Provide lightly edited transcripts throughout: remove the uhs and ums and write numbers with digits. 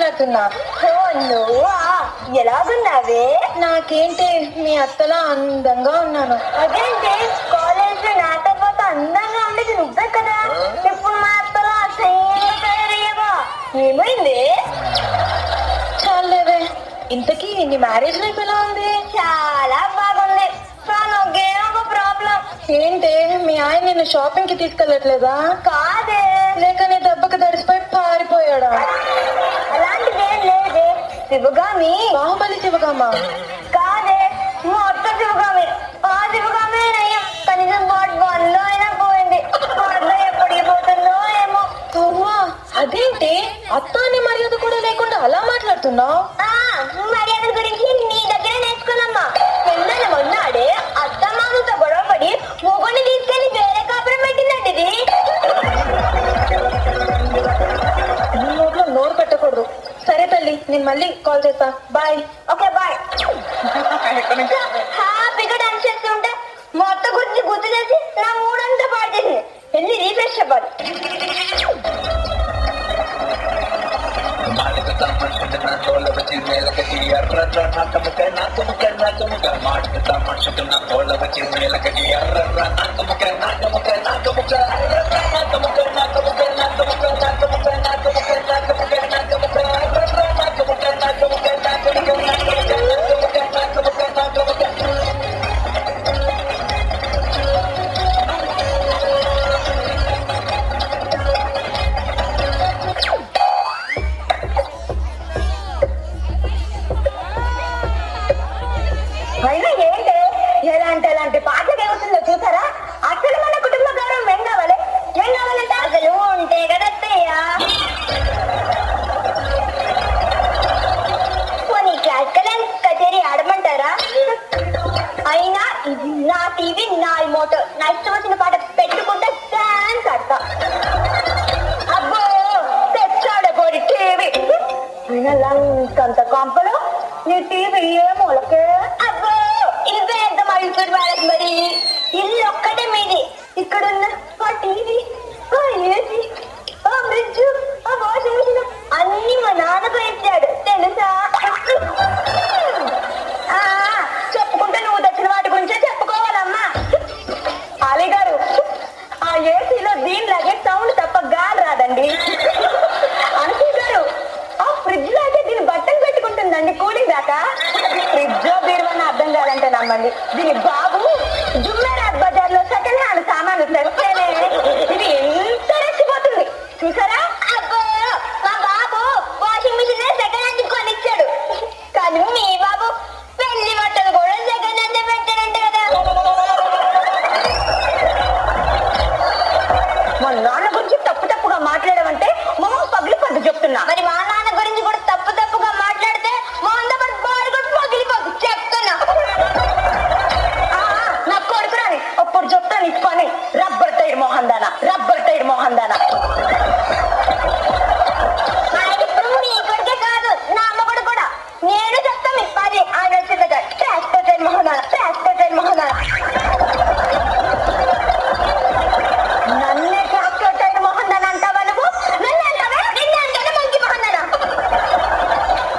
మాట్లాడుతున్నా. నువ్వా? ఎలాగున్నావే? నాకేంటి మీ అత్తలా అందంగా ఉన్నాను. అదేంటి కాలేజ్ లో నా తర్వాత అందంగా ఉండేది నువ్వే కదా, ఇప్పుడు మా అత్తలా అసహ్యంగా తయారయ్యావా? ఏమైంది? చాలేవే. ఇంతకీ నీ మ్యారేజ్ లైఫ్ ఎలా ఉంది? చాలా బాగుంది, కానీ ఒకే ఒక ప్రాబ్లం. ఏంటి మీ ఆయన నిన్ను షాపింగ్ కి తీసుకెళ్ళట్లేదా? కాదే. లేక నీ దెబ్బకి తడిసిపోయి పారిపోయాడా? అలాంటిదేం లేదే. శివగామి. బాహుబలి శివగామా? కాదే, మొత్తం శివగామి. ఆ శివగామి నయ్యం, కనీసం పార్ట్ 1 లో అయినా పోయింది. పార్ట్ లో ఎప్పటికి పోతుందో ఏమో. అవ్వా, అదేంటి అత్తాని మర్యాద కూడా లేకుండా అలా మాట్లాడుతున్నావు? మర్యాద గురించి నీ దగ్గర నేర్చుకున్నామ్మా. పిల్లల మొన్నాడే అత్తమామలతో గొడవపడి మొగుడిని తీసుకెళ్లి వేరే కాపురం పెట్టిందండి ఇది. నీ నోట్లో నోరు పెట్టకూడదు. సరే తల్లి, నేను మళ్ళీ కాల్ చేస్తా. బాయ్. Okay bye. హ్యాపీగా డాన్స్ చేస్తుంటే మొత్తం గురించి గుర్తు చేసి నా మూడంతా పాడు చేసింది. వెళ్ళి రీఫ్రెష్ అవ్వాలి. అయినా ఏంటి ఎలాంటి పాటలు ఏమవుతుందో చూసారా? అసలు మన కుటుంబ గౌరవం ఏం కావాలి? ఏం కావాలంటే అసలు ఉంటే కదత్తయ్యా. పోనీ క్లాసికల్ కచేరీ ఆడమంటారా? అయినా ఇది నా టీవీ నా రిమోట్, నా ఇష్టం వచ్చిన పాట పెట్టుకుంటే డాన్స్ ఆడతా. అబ్బో తెచ్చాడే పోయి టీవీ. అయినా లంకంత కంపలు నీ టీవీ ఏ మూలకే? అబ్బో ఇవే ఎంత మళ్ళీ మరి ఇల్లు ఒక్కటే మీది. ఇక్కడున్న ఆ టీవీ, ఆ ఏసీ, ఆ ఫ్రిడ్జ్, ఆ వాషింగ్ మిషన్ అన్ని మా నాన్నకు ఇచ్చాడు తెలుసా? చెప్పుకుంటే నువ్వు తెచ్చిన వాటి గురించే చెప్పుకోవాలమ్మా. అలీ గారు, ఆ ఏసీలో దీనిలాగే సౌండ్ తప్ప గాలి రాదండి. అనసూయ గారు, ఆ ఫ్రిడ్జ్ లో అయితే దీని బట్టలు పెట్టుకుంటుందండి కూలింగ్ దాకా. ఫ్రిడ్జ్ బీరువని అర్థం కాదంటే నమ్మండి. దీని బాబు జుమ్మెరాత్ బజార్ లో సెకండ్ హ్యాండ్ సామాన్లు తెస్తేనే ఇది ఎంత రెచ్చిపోతుంది చూసారా? అబ్బో మా బాబు వాషింగ్ మిషన్ సెకండ్ హ్యాండ్ కొనిచ్చాడు, కానీ మీ బాబు పెళ్లి బట్టలు కూడా సెకండ్ హ్యాండ్ పెట్టాడంటే కదా. మా నాన్న గురించి తప్పుగా మాట్లాడమంటే మొహం పగిలి పద్దు చెప్తున్నా. మరి మా నాన్న గురించి కూడా తప్పుగా మాట్లాడితే మొహం పగిలిపోద్దు చెప్తున్నా. నా కొడుకు రాని అప్పుడు చెప్తాను ఇచ్చుకొని రబ్బర్ టైర్ మొహం దానా. ఇప్పుడు మీ కొడుకే కాదు నా అమ్మ కూడా నేను చెప్తాను ఇప్పాలి. ఆయన వచ్చింది ట్రాక్టర్ టైర్ మొహం దానా. నన్నే ట్రాక్టర్ టైర్ మొహం దానా అంటావా నువ్వు? నిన్నంటే మంచి మొహం దానా.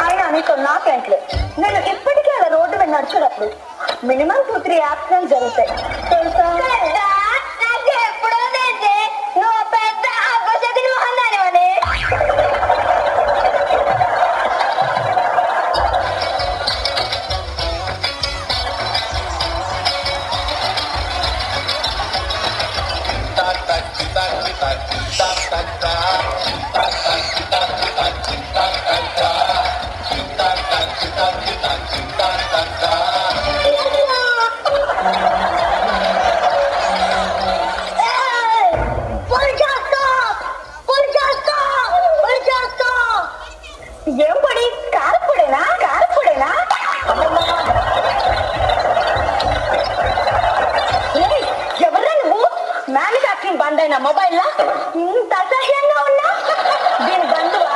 అయినా నీకు నాకేంట్లే. నేను ఇప్పటికీ అలా రోడ్డు మీద నడిచేటప్పుడు మినిమం 2-3 యాక్సిడెంట్స్ జరుగుతాయి తెలుసా? నాకు ఎప్పుడో తెలిసి నువ్వు పెద్ద అబ్బసగిన మొహం దానివని. ఏం పొడి? కారపొడేనా? ఎవర్రా నువ్వు? మ్యానుఫాక్చరింగ్ బంద్ అయిన మొబైల్ లా ఇంత అసహ్యంగా ఉన్నా? దీని బంధువా?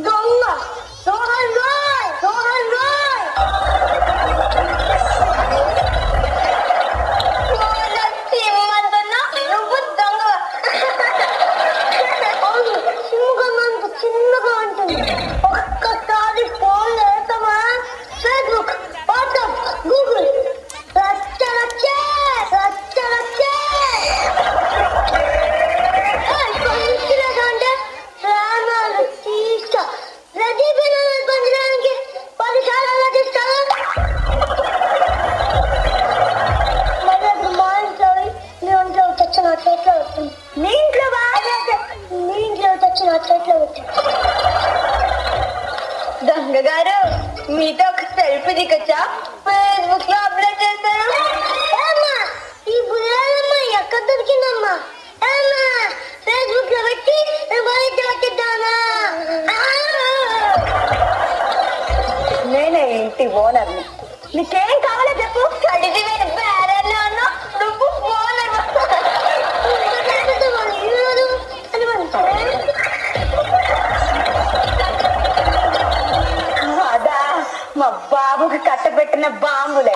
దొంగ మార్కెట్లో వచ్చాను. గంగ గారు మీతో ఒక సెల్ఫీ దిగచ్చా? ఫేస్బుక్ లో అప్లోడ్ చేస్తాను. ఈ బుర్రమ్మ ఎక్కడ దొరికిందమ్మా? ఫేస్బుక్ లో పెట్టి వచ్చేద్దామా? నేనే ఇంటి ఓనర్ని. నీకేం కావాలో చెప్పు. కడిది వేరే బేరల్లో ఉన్నా నువ్వు ఓనర్. అదా మా బాబుకి కట్టబెట్టిన బాంబులే.